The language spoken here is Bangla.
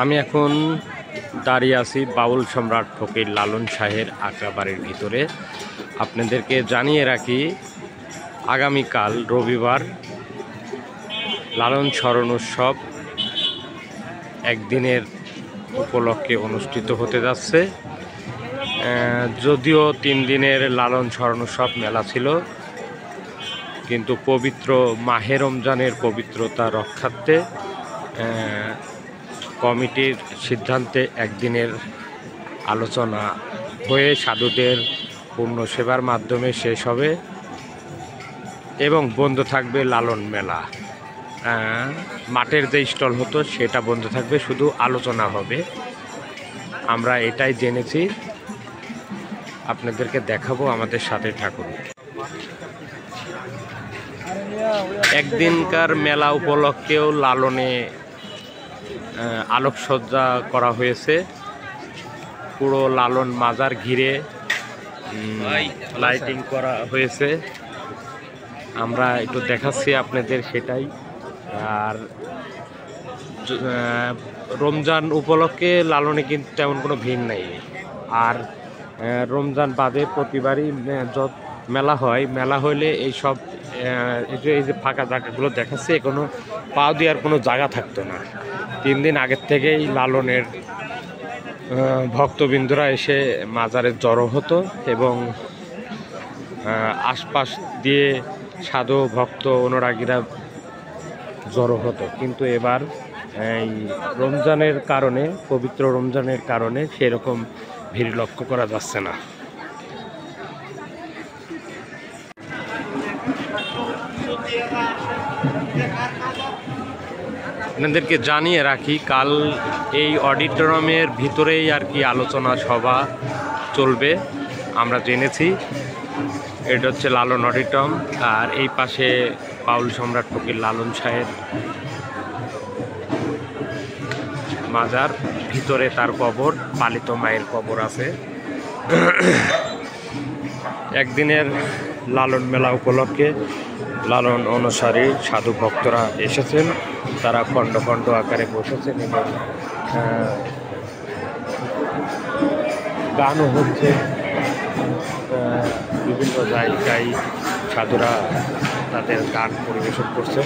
আমি এখন দাঁড়িয়ে আছি বাউল সম্রাট ফকির লালন শাহের আগ্রাবাড়ির ভিতরে। আপনাদেরকে জানিয়ে রাখি, আগামীকাল রবিবার লালন স্মরণ উৎসব একদিনের উপলক্ষে অনুষ্ঠিত হতে যাচ্ছে। যদিও 3 দিনের লালন স্মরণ উৎসব মেলা ছিল, কিন্তু পবিত্র মাহে রমজানের পবিত্রতা রক্ষার্থে কমিটির সিদ্ধান্তে একদিনের আলোচনা হয়ে সাধুদের পূর্ণ সেবার মাধ্যমে শেষ হবে এবং বন্ধ থাকবে লালন মেলা। মাঠের যে স্টল হতো সেটা বন্ধ থাকবে, শুধু আলোচনা হবে। আমরা এটাই জেনেছি, আপনাদেরকে দেখাবো, আমাদের সাথে থাকুন। একদিনকার মেলা উপলক্ষেও লালনে আলোকসজ্জা করা হয়েছে। পুরো লালন মাজার ঘিরে লাইটিং করা হয়েছে। আমরা একটু দেখাচ্ছি আপনাদের সেটাই। আর রমজান উপলক্ষে লালনে কিন্তু তেমন কোনো ভিড় নেই। আর রমজান বাদে প্রতিবারই মেলা হয়, মেলা হলে এইসব এই যে ফাঁকা জায়গাগুলো দেখাচ্ছে, কোনো পা দেওয়ার কোনো জায়গা থাকতো না। 3 দিন আগের থেকেই লালনের ভক্তবৃন্দরা এসে মাজারে জড়ো হতো এবং আশপাশ দিয়ে সাধু ভক্ত অনুরাগীরা জড়ো হতো। কিন্তু এবার এই রমজানের কারণে, পবিত্র রমজানের কারণে সেরকম ভিড় লক্ষ্য করা যাচ্ছে না। আপনাদেরকে জানিয়ে রাখি, কাল এই অডিটোরিয়ামের ভিতরেই আর কি আলোচনা সভা চলবে, আমরা জেনেছি। এটা হচ্ছে লালন অডিটোরিয়াম, আর এই পাশে বাউল সম্রাট ফকির লালন শাহের মাজার, ভিতরে তার কবর, পালিত মায়ের কবর আছে। একদিনের লালন মেলা উপলক্ষে লালন অনুসারী সাধু ভক্তরা এসেছেন। তারা খণ্ড খণ্ড আকারে বসেছেন এবং গানও হচ্ছে। বিভিন্ন জায়গায় সাধুরা তাদের গান পরিবেশন করছেন।